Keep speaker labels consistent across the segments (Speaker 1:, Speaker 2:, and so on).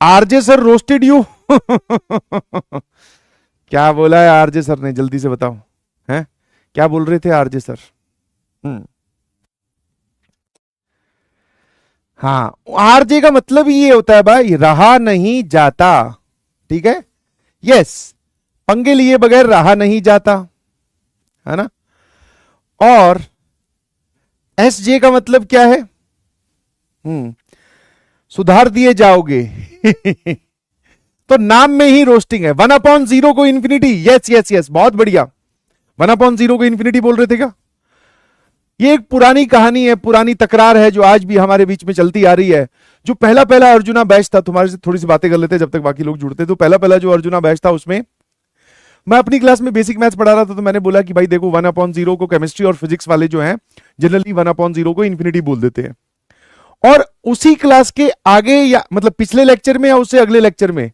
Speaker 1: RJ sir roasted you. क्या बोला है आरजे सर ने, जल्दी से बताओ। हैं, क्या बोल रहे थे आरजे सर? हम्म। हाँ, आरजे का मतलब ये होता है भाई, रहा नहीं जाता। ठीक है, यस, पंगे लिए बगैर रहा नहीं जाता, है ना। और एस जे का मतलब क्या है? सुधार दिए जाओगे। तो नाम में ही रोस्टिंग है। 1/0 को इन्फिनिटी, यस यस यस, बहुत बढ़िया। 1/0 को इन्फिनिटी बोल रहे थे क्या? ये एक पुरानी कहानी है, पुरानी तकरार है जो आज भी हमारे बीच में चलती आ रही है। जो पहला पहला अर्जुना बैच था, तुम्हारे से थोड़ी सी बातें कर लेते जब तक बाकी लोग जुड़ते। तो पहला पहला जो अर्जुना बैच था, उसमें मैं अपनी क्लास में बेसिक मैथ्स पढ़ा रहा था। तो मैंने बोला कि भाई देखो, 1/0 को केमिस्ट्री और फिजिक्स वाले जो हैं, जनरली 1/0 को इन्फिनिटी बोल देते हैं। और उसी क्लास के आगे, या मतलब पिछले लेक्चर में या उससे अगले लेक्चर में,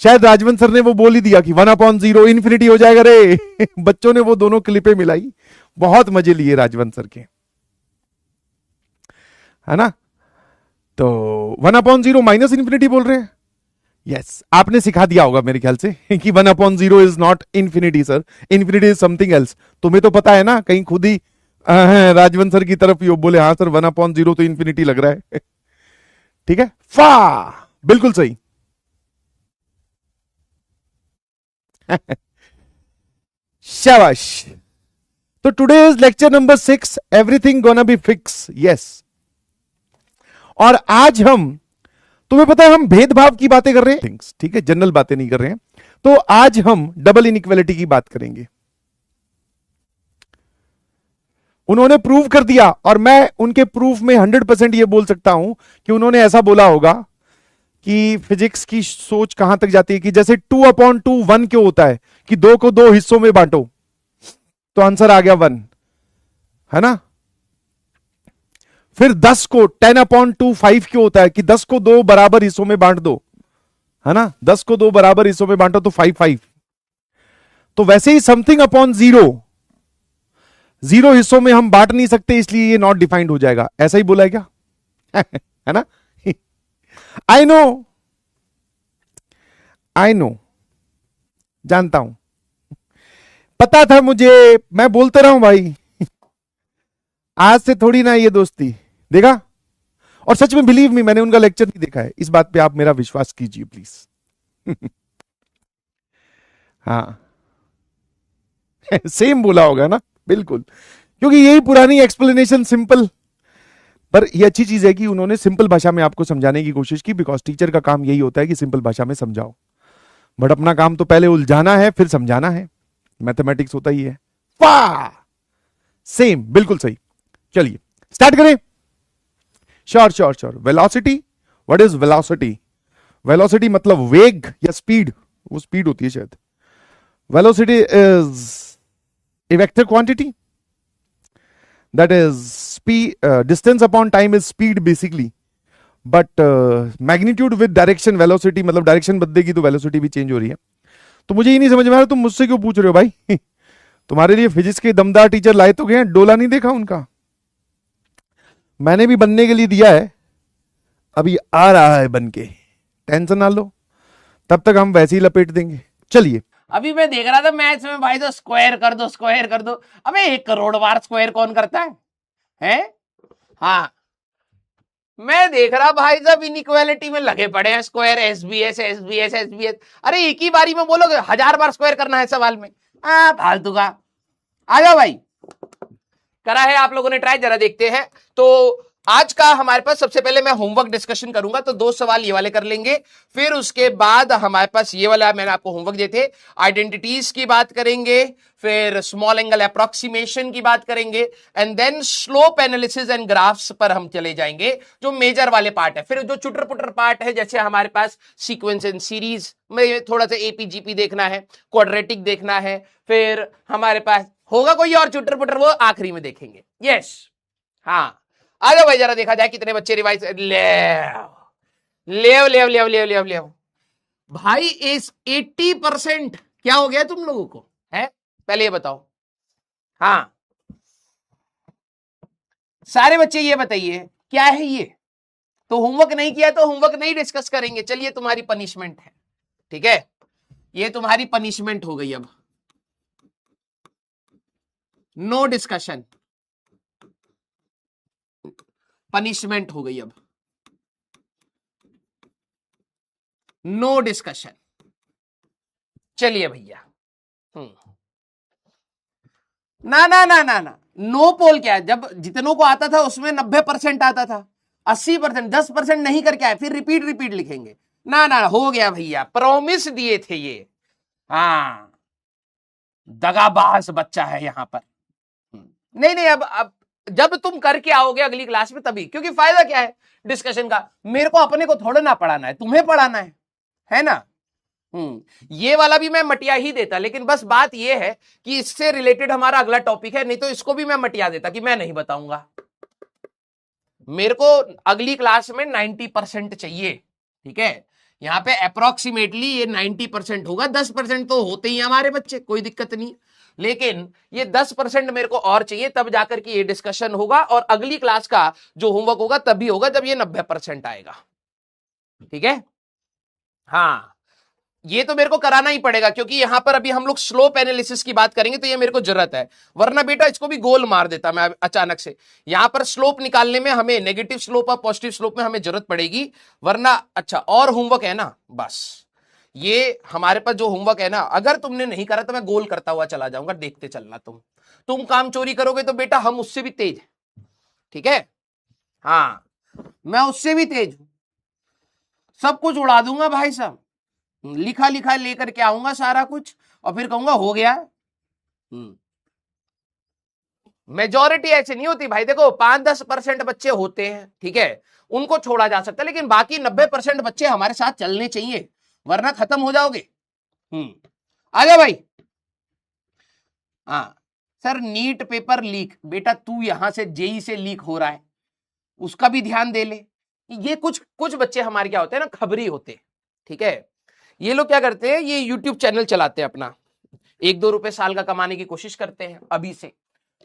Speaker 1: शायद राजवंत सर ने वो बोल ही दिया कि 1/0 इन्फिनिटी हो जाएगा रे। बच्चों ने वो दोनों क्लिपें मिलाई, बहुत मजे लिए राजवंत सर के, है ना। तो 1/0 माइनस इन्फिनिटी बोल रहे हैं। यस, आपने सिखा दिया होगा मेरे ख्याल से कि 1/0 is not infinity sir, infinity is something else. तुम्हें तो पता है ना, कहीं खुद ही राजवंत सर की तरफ यो बोले, हाँ सर 1/0 तो इन्फिनिटी लग रहा है। ठीक है, फा, बिल्कुल सही। शाबाश। तो today is lecture number 6, everything gonna be fix, yes. और आज हम, तुम्हें पता है हम भेदभाव की बातें कर रहे हैं, ठीक है, जनरल बातें नहीं कर रहे हैं। तो आज हम डबल इनइक्वालिटी की बात करेंगे। उन्होंने प्रूव कर दिया, और मैं उनके प्रूफ में 100% ये बोल सकता हूं कि उन्होंने ऐसा बोला होगा कि फिजिक्स की सोच कहां तक जाती है कि जैसे 2/2 1 क्यों होता है कि 2 को 2 हिस्सों में बांटो, तो आंसर आ गया 1, है ना। फिर 10 को 10/2 5 क्यों होता है कि 10 को 2 बराबर हिस्सों में बांट दो, है ना। 10 को 2 बराबर हिस्सों में बांटो तो 5 5। तो वैसे ही समथिंग अपॉन जीरो, 0 हिस्सों में हम बांट नहीं सकते, इसलिए ये नॉट डिफाइंड हो जाएगा, ऐसा ही बोला है क्या? है ना। आई नो, आई नो, जानता हूं, पता था मुझे, मैं बोलते रहा हूं भाई। आज से थोड़ी ना ये दोस्ती, देखा। और सच में बिलीव मी, मैंने उनका लेक्चर नहीं देखा है, इस बात पे आप मेरा विश्वास कीजिए प्लीज। हाँ। सेम बोला होगा ना, बिल्कुल, क्योंकि यही पुरानी एक्सप्लेनेशन सिंपल। पर ये अच्छी चीज है कि उन्होंने सिंपल भाषा में आपको समझाने की कोशिश की, बिकॉज टीचर का काम यही होता है कि सिंपल भाषा में समझाओ। बट अपना काम तो पहले उलझाना है फिर समझाना है, मैथमेटिक्स होता ही है। वाह, सेम, बिल्कुल सही। चलिए स्टार्ट करें। Sure sure sure. Velocity, what is velocity? Velocity मतलब वेग या स्पीड, वो स्पीड होती है शायद। Velocity is a vector quantity, that is speed, distance upon time is speed basically, but magnitude with direction, velocity मतलब डायरेक्शन बदलेगी तो वेलोसिटी भी चेंज हो रही है। तो मुझे ये नहीं समझ में आ रहा तुम मुझसे क्यों पूछ रहे हो भाई। तुम्हारे लिए फिजिक्स के दमदार टीचर लाए तो गए, डोला नहीं देखा उनका? मैंने भी बनने के लिए दिया है, अभी आ रहा है बन के, टेंशन ना लो, तब तक हम वैसे ही लपेट देंगे। चलिए,
Speaker 2: अभी मैं देख रहा था मैथ्स में भाई, तो स्क्वायर कर दो स्क्वायर कर दो। अबे 1 करोड़ बार स्क्वायर कौन करता है? हैं? हाँ, मैं देख रहा भाई साहब इनइक्वालिटी में लगे पड़े हैं, स्क्वायर एसबीएस एसबीएस एसबीएस। अरे एक ही बारी में बोलोगे, 1000 बार स्क्वायर करना है सवाल में? फालतू का। आ जाओ भाई, करा है आप लोगों ने ट्राई, जरा देखते हैं। तो आज का हमारे पास सबसे पहले मैं होमवर्क डिस्कशन करूंगा, तो 2 सवाल ये वाले कर लेंगे। फिर उसके बाद हमारे पास ये वाला मैंने आपको होमवर्क दिए थे, आइडेंटिटीज की बात करेंगे, फिर स्मॉल एंगल अप्रोक्सीमेशन की बात करेंगे, and then slope analysis and graphs पर हम चले जाएंगे, जो मेजर वाले पार्ट है। फिर जो चुटर पुटर पार्ट है, जैसे हमारे पास सीक्वेंस एंड सीरीज में थोड़ा सा एपीजीपी देखना है, क्वाड्रेटिक देखना है, फिर हमारे पास होगा कोई और चुटर पुटर, वो आखिरी में देखेंगे। यस, हाँ, आ जाओ भाई, जरा देखा जाए कितने बच्चे रिवाइज ले ले ले ले ले ले भाई। इस 80% क्या हो गया तुम लोगों को है, पहले ये बताओ। हाँ, सारे बच्चे ये बताइए क्या है ये? तो होमवर्क नहीं किया तो होमवर्क नहीं डिस्कस करेंगे। चलिए तुम्हारी पनिशमेंट है, ठीक है, ये तुम्हारी पनिशमेंट हो गई। अब नो डिस्कशन, पनिशमेंट हो गई। अब नो डिस्कशन। चलिए भैया, ना ना ना ना ना, नो पोल क्या है, जब जितनों को आता था उसमें 90% आता था, 80%, 10% नहीं करके आए, फिर रिपीट रिपीट लिखेंगे। ना ना, हो गया भैया, प्रॉमिस दिए थे ये। हाँ, दगाबाज बच्चा है यहां पर। नहीं नहीं, अब जब तुम करके आओगे अगली क्लास में तभी, क्योंकि फायदा क्या है डिस्कशन का, मेरे को अपने को थोड़ा ना पढ़ाना है, तुम्हें पढ़ाना है ना। ये वाला भी मैं मटिया ही देता, लेकिन बस बात ये है कि इससे रिलेटेड हमारा अगला टॉपिक है, नहीं तो इसको भी मैं मटिया देता कि मैं नहीं बताऊंगा। मेरे को अगली क्लास में 90% चाहिए, ठीक है। यहां पे अप्रोक्सीमेटली ये 90% होगा, 10% तो होते ही हमारे बच्चे, कोई दिक्कत नहीं, लेकिन ये 10% मेरे को और चाहिए, तब जाकर के ये डिस्कशन होगा, और अगली क्लास का जो होमवर्क होगा तभी होगा जब ये 90% आएगा, ठीक है। हाँ, ये तो मेरे को कराना ही पड़ेगा, क्योंकि यहां पर अभी हम लोग स्लोप एनालिसिस की बात करेंगे, तो ये मेरे को जरूरत है, वरना बेटा इसको भी गोल मार देता मैं अचानक से। यहां पर स्लोप निकालने में हमें नेगेटिव स्लोप और पॉजिटिव स्लोप में हमें जरूरत पड़ेगी, वरना अच्छा और होमवर्क है ना, बस ये हमारे पास जो होमवर्क है ना, अगर तुमने नहीं करा तो मैं गोल करता हुआ चला जाऊंगा, देखते चलना। तुम काम चोरी करोगे तो बेटा हम उससे भी तेज, ठीक है। हाँ, मैं उससे भी तेज हूं, सब कुछ उड़ा दूंगा भाई साहब, लिखा लिखा लेकर के आऊंगा सारा कुछ, और फिर कहूंगा हो गया। मेजॉरिटी ऐसे नहीं होती भाई, देखो 5-10% बच्चे होते हैं, ठीक है, उनको छोड़ा जा सकता है, लेकिन बाकी 90% बच्चे हमारे साथ चलने चाहिए, वरना खत्म हो जाओगे। आ जा भाई। हाँ सर, नीट पेपर लीक, बेटा तू यहां से जेई से लीक हो रहा है, उसका भी ध्यान दे ले। ये कुछ कुछ बच्चे हमारे क्या होते हैं ना, खबरी होते, ठीक है। ये लोग क्या करते हैं, ये यूट्यूब चैनल चलाते हैं अपना, 1-2 रुपए साल का कमाने की कोशिश करते हैं अभी से,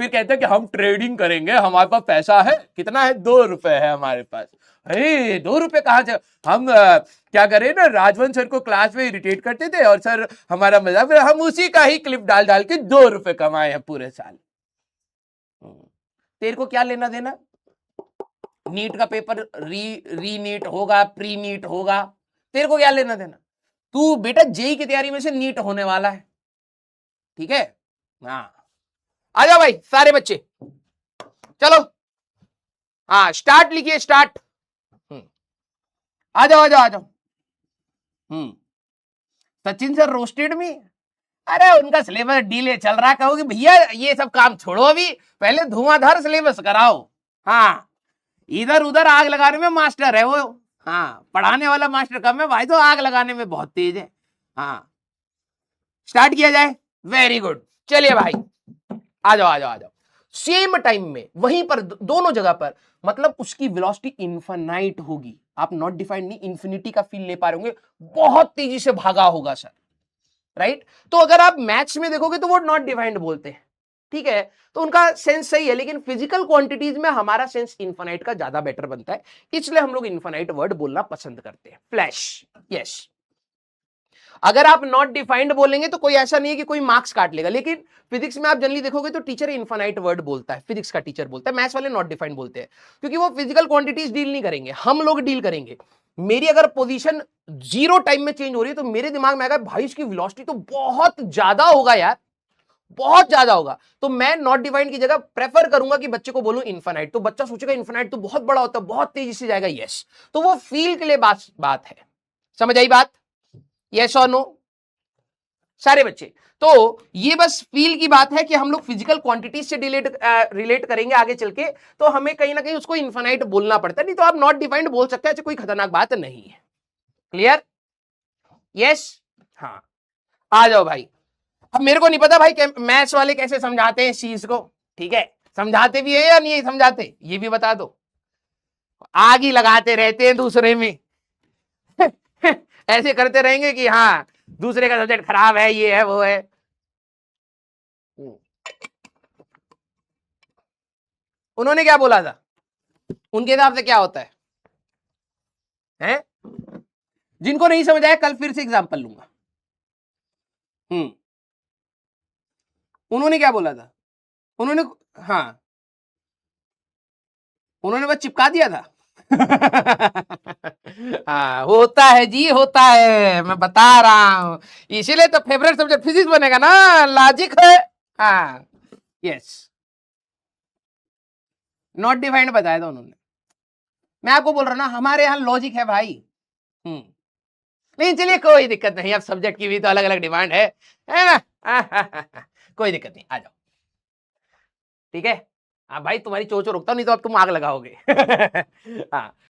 Speaker 2: फिर कहते हैं कि हम ट्रेडिंग करेंगे, हमारे पास पैसा है, कितना है, 2 रुपए है हमारे पास। अरे 2 रुपए कहां से, हम क्या करें ना, राजवंश सर को क्लास में इरिटेट करते थे, और सर हमारा मजाक, फिर हम उसी का ही क्लिप डाल डाल के 2 रुपए कमाए हैं पूरे साल। तेरे को क्या लेना देना, नीट का पेपर री नीट होगा, प्री नीट होगा, तेरे को क्या लेना देना, तू बेटा जेई की तैयारी में से नीट होने वाला है, ठीक है। हाँ, आ जाओ भाई सारे बच्चे, चलो। हाँ, स्टार्ट लिखिए, स्टार्ट। आ जाओ आ जाओ आ जाओ। सचिन सर रोस्टेड में, अरे उनका सिलेबस डीले चल रहा, कहोगे भैया ये सब काम छोड़ो, अभी पहले धुआंधार सिलेबस कराओ। हाँ, इधर उधर आग लगाने में मास्टर है वो। हाँ, पढ़ाने वाला मास्टर कम है भाई, तो आग लगाने में बहुत तेज है। हाँ, स्टार्ट किया जाए, वेरी गुड। चलिए भाई, आ जाओ आ जाओ आ जाओ, सेम टाइम में वहीं पर दोनों जगह पर, मतलब उसकी वेलोसिटी इनफाइनाइट होगी, आप नॉट डिफाइंड नहीं, इंफिनिटी का फील ले पा रहे होंगे, बहुत तेजी से भागा होगा सर, राइट। तो अगर आप मैथ्स में देखोगे तो वो नॉट डिफाइंड बोलते हैं, ठीक है, तो उनका सेंस सही है, लेकिन फिजिकल क्वांटिटीज में हमारा सेंस इनफाइनाइट का ज्यादा बेटर बनता है, इसलिए हम लोग इनफाइनाइट वर्ड बोलना पसंद करते हैं। Flash, yes. अगर आप नॉट डिफाइंड बोलेंगे तो कोई ऐसा नहीं है कि कोई मार्क्स काट लेगा, लेकिन फिजिक्स में आप जनरली देखोगे तो टीचर इनफाइनाइट वर्ड बोलता है, फिजिक्स का टीचर बोलता है, मैथ्स वाले नॉट डिफाइंड बोलते हैं, क्योंकि वो फिजिकल क्वांटिटीज डील नहीं करेंगे, हम लोग डील करेंगे। मेरी अगर पोजीशन 0 टाइम में चेंज हो रही है तो मेरे दिमाग में आएगा भाई इसकी वेलोसिटी तो बहुत ज्यादा होगा यार, बहुत ज्यादा होगा, तो मैं नॉट डिफाइंड की जगह प्रेफर करूंगा कि बच्चे को बोलूं इनफाइनाइट, तो बच्चा सोचेगा इनफाइनाइट तो बहुत बड़ा होता है, बहुत तेजी से जाएगा, यस। तो वो फील के लिए बात है, समझ आई बात, यस और नो सारे बच्चे। तो ये बस फील की बात है कि हम लोग फिजिकल क्वांटिटीज से रिलेट करेंगे आगे चल के, तो हमें कहीं ना कहीं उसको इनफाइनाइट बोलना पड़ता है, नहीं तो आप नॉट डिफाइंड बोल सकते हैं, कोई खतरनाक बात नहीं है। Clear, yes. हाँ, आ जाओ भाई। अब मेरे को नहीं पता भाई मैथ्स वाले कैसे समझाते हैं इस चीज को, ठीक है, समझाते भी है या नहीं समझाते, ये भी बता दो। आग ही लगाते रहते हैं दूसरे में ऐसे करते रहेंगे कि हाँ दूसरे का सब्जेक्ट खराब है, ये है वो है। उन्होंने क्या बोला था, उनके हिसाब से क्या होता है, हैं? जिनको नहीं समझ आया कल फिर से एग्जांपल लूंगा। उन्होंने क्या बोला था? उन्होंने हाँ, उन्होंने बस चिपका दिया था। हाँ, होता है जी, होता है, मैं बता रहा हूं, इसीलिए तो फेवरेट सब्जेक्ट फिजिक्स बनेगा ना, लॉजिक है। हाँ, यस, नॉट डिफाइंड बताया था उन्होंने। मैं आपको बोल रहा ना, हमारे यहाँ लॉजिक है भाई। नहीं चलिए, कोई दिक्कत नहीं, अब सब्जेक्ट की भी तो अलग अलग डिमांड है ना? कोई दिक्कत नहीं, आ जाओ, ठीक है। हाँ भाई, तुम्हारी चोचो रुकता, नहीं तो अब तुम आग लगाओगे। हाँ,